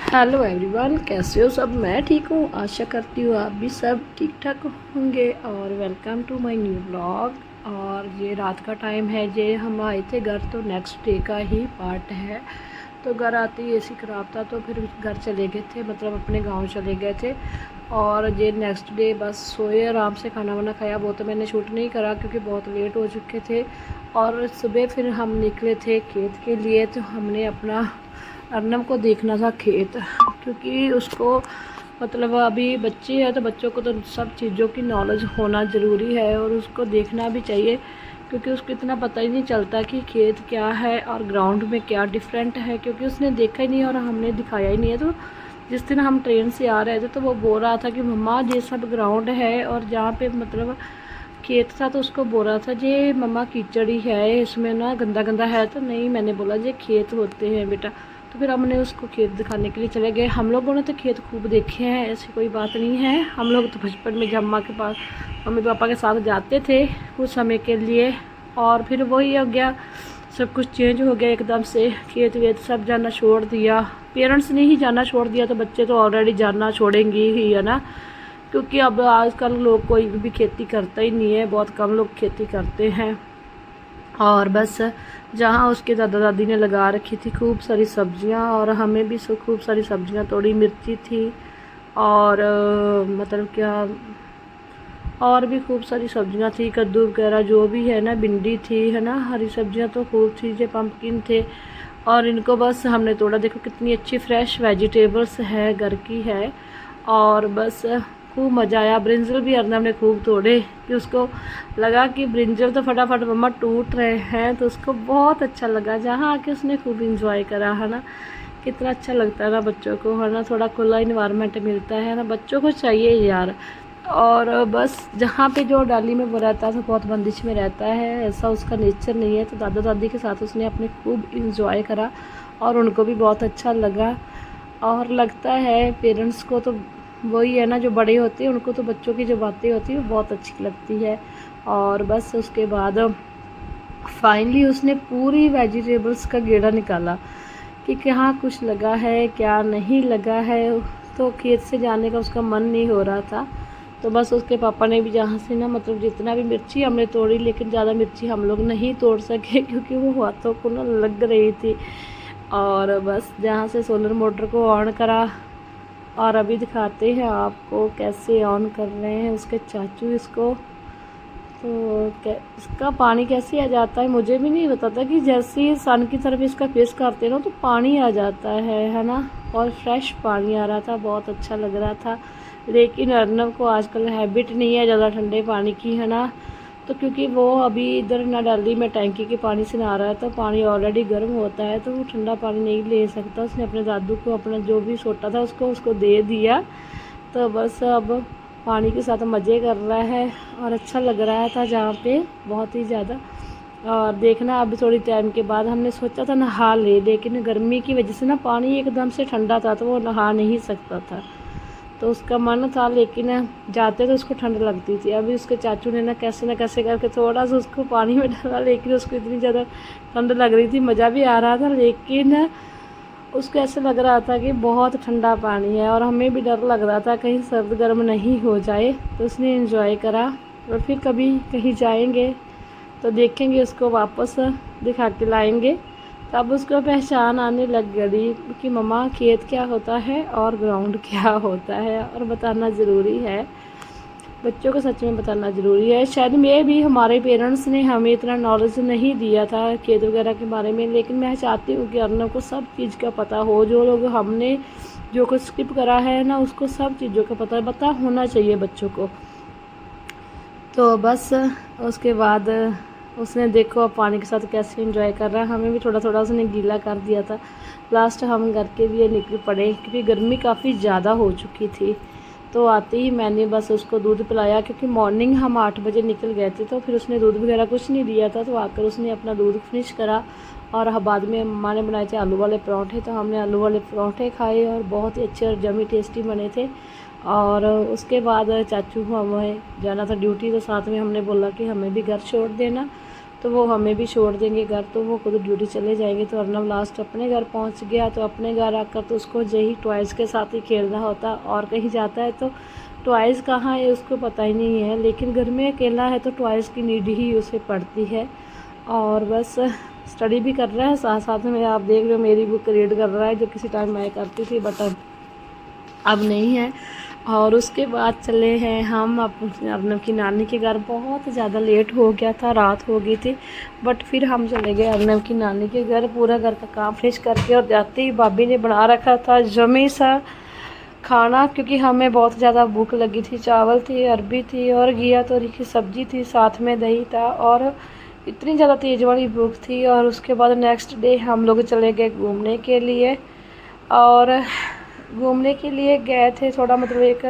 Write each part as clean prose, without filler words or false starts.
Hello everyone, कैसे हो सब। मैं ठीक हूँ, आशा करती हूँ आप भी सब ठीक ठाक होंगे। और welcome to my new blog. और ये रात का टाइम है, ये हम आए थे घर, तो नेक्स्ट डे का ही पार्ट है। तो घर आते ही एसी ख़राब था, तो फिर घर चले गए थे, मतलब अपने गांव चले गए थे। और ये नेक्स्ट डे बस सोए, आराम से खाना वाना खाया। वो तो मैंने शूट नहीं करा क्योंकि बहुत लेट हो चुके थे। और सुबह फिर हम निकले थे खेत के लिए, तो हमने अपना अर्नब को देखना था खेत, क्योंकि उसको मतलब अभी बच्चे हैं, तो बच्चों को तो सब चीज़ों की नॉलेज होना ज़रूरी है और उसको देखना भी चाहिए, क्योंकि उसको इतना पता ही नहीं चलता कि खेत क्या है और ग्राउंड में क्या डिफरेंट है, क्योंकि उसने देखा ही नहीं और हमने दिखाया ही नहीं है। तो जिस दिन हम ट्रेन से आ रहे थे तो वो बोल रहा था कि मम्मा ये सब ग्राउंड है, और जहाँ पे मतलब खेत था तो उसको बोल रहा था ये मम्मा कीचड़ ही है, इसमें ना गंदा गंदा है। तो नहीं, मैंने बोला ये खेत होते हैं बेटा। तो फिर हमने उसको खेत दिखाने के लिए चले गए। हम लोगों ने तो खेत खूब देखे हैं, ऐसी कोई बात नहीं है। हम लोग तो बचपन में जब अम्मा के पास मम्मी पापा के साथ जाते थे कुछ समय के लिए, और फिर वही हो गया, सब कुछ चेंज हो गया एकदम से। खेत वेत सब जाना छोड़ दिया, पेरेंट्स ने ही जाना छोड़ दिया, तो बच्चे तो ऑलरेडी जाना छोड़ेंगे ही, है ना। क्योंकि अब आजकल लोग कोई भी खेती करता ही नहीं है, बहुत कम लोग खेती करते हैं। और बस जहाँ उसके दादा दादी ने लगा रखी थी खूब सारी सब्जियां, और हमें भी खूब सारी सब्जियां तोड़ी, मिर्ची थी और मतलब क्या, और भी खूब सारी सब्जियां थी, कद्दू वगैरह जो भी है ना, भिंडी थी, है ना, हरी सब्जियां तो खूब थी, जो पम्पकिन थे। और इनको बस हमने तोड़ा, देखो कितनी अच्छी फ्रेश वेजिटेबल्स है, घर की है। और बस खूब मज़ा आया। ब्रिंजल भी अर्नब ने खूब तोड़े, कि उसको लगा कि ब्रिंजल तो फटाफट मम्मा टूट रहे हैं, तो उसको बहुत अच्छा लगा। जहाँ आके उसने खूब इंजॉय करा, है ना। कितना अच्छा लगता है ना बच्चों को, है ना, थोड़ा खुला इन्वायरमेंट मिलता है ना, बच्चों को चाहिए यार। और बस जहाँ पे जो डाली में वो रहता है तो बहुत बंदिश में रहता है, ऐसा उसका नेचर नहीं है। तो दादा दादी के साथ उसने अपने खूब इंजॉय करा और उनको भी बहुत अच्छा लगा। और लगता है पेरेंट्स को तो वही है ना, जो बड़े होते हैं उनको तो बच्चों की जो बातें होती है वो बहुत अच्छी लगती है। और बस उसके बाद फाइनली उसने पूरी वेजिटेबल्स का गेड़ा निकाला कि कहाँ कुछ लगा है क्या नहीं लगा है। तो खेत से जाने का उसका मन नहीं हो रहा था। तो बस उसके पापा ने भी जहाँ से ना, मतलब जितना भी मिर्ची हमने तोड़ी, लेकिन ज़्यादा मिर्ची हम लोग नहीं तोड़ सके क्योंकि वो हाथों को ना लग रही थी। और बस जहाँ से सोलर मोटर को ऑन करा, और अभी दिखाते हैं आपको कैसे ऑन कर रहे हैं उसके चाचू इसको। तो इसका पानी कैसे आ जाता है मुझे भी नहीं बताता, कि जैसे ही सन की तरफ इसका फेस करते ना तो पानी आ जाता है ना। और फ्रेश पानी आ रहा था, बहुत अच्छा लग रहा था। लेकिन अर्नब को आजकल हैबिट नहीं है ज़्यादा ठंडे पानी की, है ना। तो क्योंकि वो अभी इधर नाडाली में टैंकी के पानी से नहा रहा है, तो पानी ऑलरेडी गर्म होता है, तो वो ठंडा पानी नहीं ले सकता। उसने अपने दादू को अपना जो भी सोटा था उसको दे दिया। तो बस अब पानी के साथ मज़े कर रहा है और अच्छा लग रहा था जहाँ पे, बहुत ही ज़्यादा। और देखना अभी थोड़ी टाइम के बाद हमने सोचा था नहा ले, लेकिन गर्मी की वजह से ना पानी एकदम से ठंडा था, तो वो नहा नहीं सकता था। तो उसका मन था, लेकिन जाते तो उसको ठंड लगती थी। अभी उसके चाचू ने ना कैसे करके थोड़ा सा उसको पानी में डाला, लेकिन उसको इतनी ज़्यादा ठंड लग रही थी, मज़ा भी आ रहा था, लेकिन उसको ऐसे लग रहा था कि बहुत ठंडा पानी है। और हमें भी डर लग रहा था कहीं सर्द गर्म नहीं हो जाए। तो उसने एंजॉय करा। और फिर कभी कहीं जाएंगे तो देखेंगे, उसको वापस दिखा के लाएंगे, तब उसको पहचान आने लग गई कि मम्मा खेत क्या होता है और ग्राउंड क्या होता है। और बताना ज़रूरी है, बच्चों को सच में बताना ज़रूरी है। शायद मैं भी, हमारे पेरेंट्स ने हमें इतना नॉलेज नहीं दिया था खेत वगैरह के बारे में, लेकिन मैं चाहती हूँ कि अर्नब को सब चीज़ का पता हो। जो लोग हमने जो कुछ स्किप करा है ना, उसको सब चीज़ों का पता होना चाहिए बच्चों को। तो बस उसके बाद उसने देखो अब पानी के साथ कैसे एंजॉय कर रहा है। हमें भी थोड़ा थोड़ा उसने गीला कर दिया था। लास्ट हम घर के लिए निकल पड़े, क्योंकि गर्मी काफ़ी ज़्यादा हो चुकी थी। तो आते ही मैंने बस उसको दूध पिलाया, क्योंकि मॉर्निंग हम 8 बजे निकल गए थे, तो फिर उसने दूध वगैरह कुछ नहीं दिया था। तो आकर उसने अपना दूध फिनिश करा। और बाद में मम्मा ने बनाए थे आलू वाले पराठे, तो हमने आलू वाले पराठे खाए और बहुत ही अच्छे और जमी टेस्टी बने थे। और उसके बाद चाचू को हमें जाना था ड्यूटी, तो साथ में हमने बोला कि हमें भी घर छोड़ देना। तो तो वो हमें भी छोड़ देंगे घर, तो वो खुद ड्यूटी चले जाएंगे। तो अर्नब लास्ट अपने घर पहुंच गया। तो अपने घर आकर तो उसको यही टॉयज़ के साथ ही खेलना होता, और कहीं जाता है तो टॉयज़ कहाँ है उसको पता ही नहीं है। लेकिन घर में अकेला है तो टॉयज़ की नीड ही उसे पड़ती है। और बस स्टडी भी कर रहा है साथ साथ में, आप देख रहे हो मेरी बुक रीड कर रहा है, जो किसी टाइम मैं करती थी बट अब नहीं है। और उसके बाद चले हैं हम अर्नब की नानी के घर। बहुत ज़्यादा लेट हो गया था, रात हो गई थी, बट फिर हम चले गए अर्नब की नानी के घर, पूरा घर का काम फिनिश करके। और जाते ही भाभी ने बना रखा था जमी सा खाना, क्योंकि हमें बहुत ज़्यादा भूख लगी थी। चावल थी, अरबी थी और घिया तोरी की सब्ज़ी थी, साथ में दही था, और इतनी ज़्यादा तेज़ वाली भूख थी। और उसके बाद नेक्स्ट डे हम लोग चले गए घूमने के लिए। और घूमने के लिए गए थे थोड़ा, मतलब एक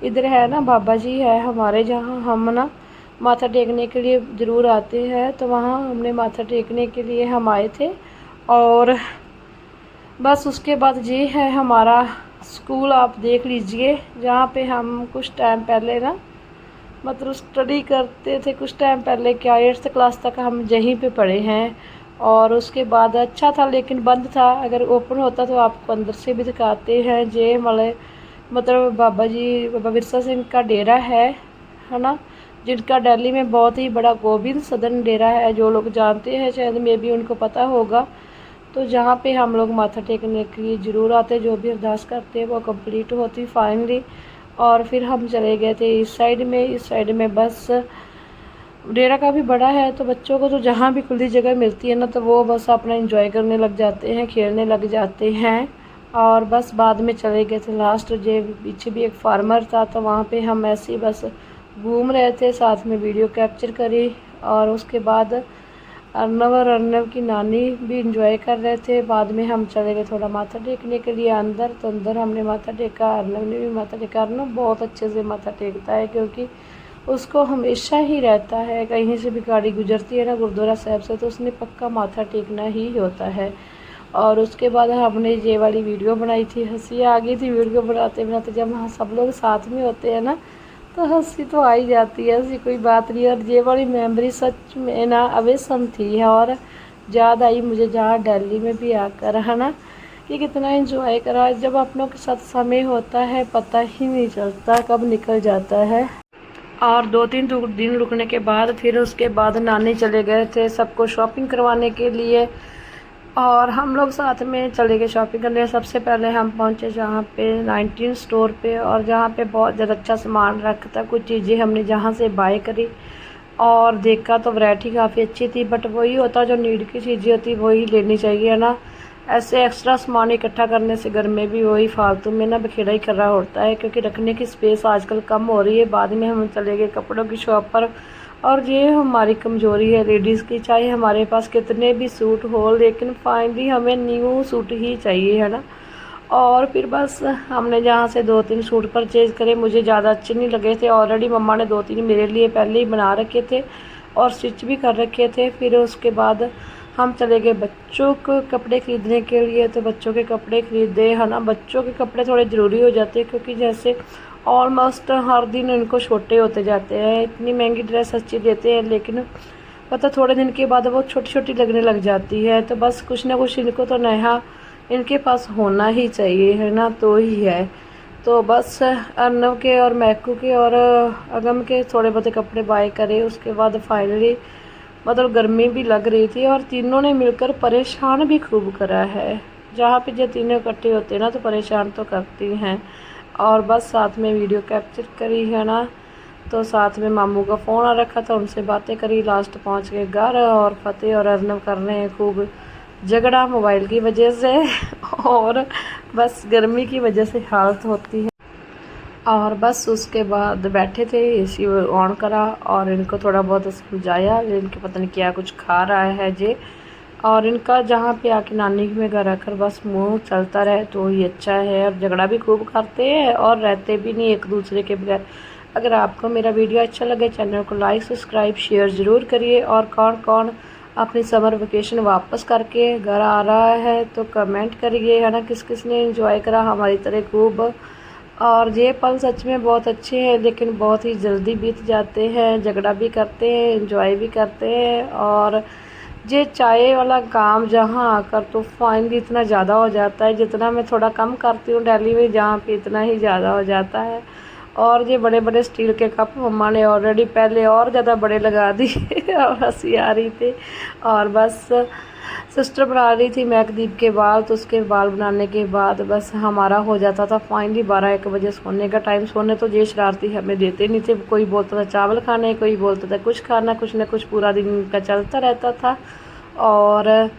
इधर है ना बाबा जी है हमारे, जहाँ हम ना माथा टेकने के लिए ज़रूर आते हैं। तो वहाँ हमने माथा टेकने के लिए हम आए थे। और बस उसके बाद ये है हमारा स्कूल, आप देख लीजिए, जहाँ पे हम कुछ टाइम पहले ना मतलब स्टडी करते थे। कुछ टाइम पहले क्या 8th क्लास तक हम यहीं पे पढ़े हैं। और उसके बाद अच्छा था, लेकिन बंद था। अगर ओपन होता तो आपको अंदर से भी दिखाते हैं। जे हमारे मतलब बाबा बिरसा सिंह का डेरा है ना, जिनका दिल्ली में बहुत ही बड़ा गोबिंद सदन डेरा है। जो लोग जानते हैं शायद मे भी उनको पता होगा। तो जहाँ पे हम लोग माथा टेकने के लिए ज़रूर आते, जो भी अरदास करते हैं वो कंप्लीट होती फाइनली। और फिर हम चले गए थे इस साइड में बस डेरा काफ़ी बड़ा है, तो बच्चों को तो जहाँ भी खुली जगह मिलती है ना, तो वो बस अपना एंजॉय करने लग जाते हैं, खेलने लग जाते हैं। और बस बाद में चले गए थे लास्ट, जो पीछे भी एक फार्मर था, तो वहाँ पे हम ऐसे ही बस घूम रहे थे, साथ में वीडियो कैप्चर करी। और उसके बाद अर्नब और अर्नब की नानी भी इंजॉय कर रहे थे। बाद में हम चले गए थोड़ा माथा टेकने के लिए अंदर, तो अंदर हमने माथा टेका, अर्नब ने भी माथा टेका। अर्नब बहुत अच्छे से माथा टेकता है, क्योंकि उसको हमेशा ही रहता है, कहीं से भी गाड़ी गुजरती है ना गुरुद्वारा साहब से, तो उसने पक्का माथा टेकना ही होता है। और उसके बाद हमने ये वाली वीडियो बनाई थी, हंसी आ गई थी वीडियो बनाते बनाते। जब हम सब लोग साथ में होते हैं ना, तो हंसी तो आ ही जाती है, ऐसी कोई बात नहीं। और ये वाली मेमोरी सच में ना अवेसम थी, और याद आई मुझे जहाँ दिल्ली में भी आकर, है ना, कि कितना एंजॉय करा। जब अपनों के साथ समय होता है पता ही नहीं चलता कब निकल जाता है। और 2-3 दिन रुकने के बाद फिर उसके बाद नानी चले गए थे सबको शॉपिंग करवाने के लिए। और हम लोग साथ में चले गए शॉपिंग करने। सबसे पहले हम पहुंचे जहाँ पे 19 स्टोर पे, और जहाँ पे बहुत ज़्यादा अच्छा सामान रखता। कुछ चीज़ें हमने जहाँ से बाय करी और देखा तो वैरायटी काफ़ी अच्छी थी, बट वही होता जो नीड की चीज़ें होती वही लेनी चाहिए ना। ऐसे एक्स्ट्रा सामान इकट्ठा करने से घर में भी वही फालतू में ना बखेड़ा ही कर रहा होता है, क्योंकि रखने की स्पेस आजकल कम हो रही है। बाद में हम चले गए कपड़ों की शॉप पर, और ये हमारी कमज़ोरी है लेडीज़ की, चाहे हमारे पास कितने भी सूट हो, लेकिन फाइनली हमें न्यू सूट ही चाहिए, है ना। और फिर बस हमने जहाँ से 2-3 सूट परचेज़ करे, मुझे ज़्यादा अच्छे नहीं लगे थे। ऑलरेडी मम्मा ने 2-3 मेरे लिए पहले ही बना रखे थे और स्टिच भी कर रखे थे। फिर उसके बाद हम चले गए बच्चों को कपड़े ख़रीदने के लिए, तो बच्चों के कपड़े ख़रीदे, है ना। बच्चों के कपड़े थोड़े ज़रूरी हो जाते हैं, क्योंकि जैसे ऑलमोस्ट हर दिन इनको छोटे होते जाते हैं। इतनी महंगी ड्रेस अच्छी देते हैं, लेकिन पता थोड़े दिन के बाद वो छोटी छोटी लगने लग जाती है। तो बस कुछ ना कुछ इनको तो नया इनके पास होना ही चाहिए, है ना, तो ही है। तो बस अर्नब के और मैकू के और अगम के थोड़े बहुत कपड़े बाय करे। उसके बाद फाइनली मतलब गर्मी भी लग रही थी, और तीनों ने मिलकर परेशान भी खूब करा है। जहाँ पे जो तीनों इकट्ठे होते हैं ना, तो परेशान तो करती हैं। और बस साथ में वीडियो कैप्चर करी, है ना। तो साथ में मामू का फ़ोन आ रखा था, उनसे बातें करी। लास्ट पहुँच गए घर, और फतेह और अर्नब कर रहे हैं खूब झगड़ा मोबाइल की वजह से और बस गर्मी की वजह से हालत होती है। और बस उसके बाद बैठे थे, एसी ऑन करा और इनको थोड़ा बहुत समझाया। इनके पता नहीं क्या कुछ खा रहा है जे, और इनका जहाँ पे आके नानी में घर आकर बस मुंह चलता रहे तो ही अच्छा है। और झगड़ा भी खूब करते हैं और रहते भी नहीं एक दूसरे के बगैर। अगर आपको मेरा वीडियो अच्छा लगे, चैनल को लाइक सब्सक्राइब शेयर ज़रूर करिए। और कौन कौन अपनी समर वेकेशन वापस करके घर आ रहा है तो कमेंट करिए, है ना। किस किस ने एंजॉय करा हमारी तरह खूब। और ये पल सच में बहुत अच्छे हैं, लेकिन बहुत ही जल्दी बीत जाते हैं। झगड़ा भी करते हैं, एंजॉय भी करते हैं। और ये चाय वाला काम जहाँ आकर तो फाइनली इतना ज़्यादा हो जाता है, जितना मैं थोड़ा कम करती हूँ दिल्ली में, जहाँ पे इतना ही ज़्यादा हो जाता है। और ये बड़े बड़े स्टील के कप मम्मा ने ऑलरेडी पहले और ज़्यादा बड़े लगा दिए और हंसी आ रही थी। और बस सिस्टर बना रही थी महकदीप के बाल, तो उसके बाल बनाने के बाद बस हमारा हो जाता था फाइनली 12-1 बजे सोने का टाइम। सोने तो ये शरारती हमें देते नहीं थे, कोई बोलता था चावल खाने, कोई बोलता था कुछ खाना, कुछ ना कुछ पूरा दिन का चलता रहता था। और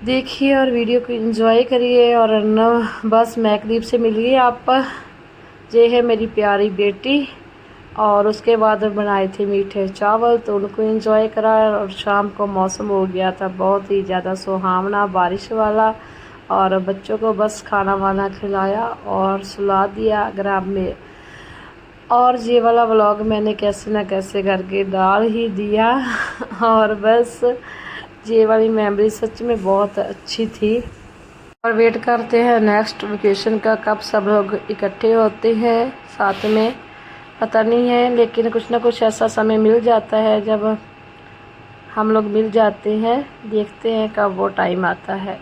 देखिए और वीडियो को एंजॉय करिए। और न बस महकदीप से मिलिए आप, ये है मेरी प्यारी बेटी। और उसके बाद बनाए थे मीठे चावल, तो उनको एंजॉय करा। और शाम को मौसम हो गया था बहुत ही ज़्यादा सुहावना, बारिश वाला। और बच्चों को बस खाना वाना खिलाया और सुला दिया आराम में। और ये वाला व्लॉग मैंने कैसे ना कैसे करके डाल ही दिया। और बस ये वाली मेमोरी सच में बहुत अच्छी थी। और वेट करते हैं नेक्स्ट वेकेशन का, कब सब लोग इकट्ठे होते हैं साथ में, पता नहीं है, लेकिन कुछ ना कुछ ऐसा समय मिल जाता है जब हम लोग मिल जाते हैं। देखते हैं कब वो टाइम आता है।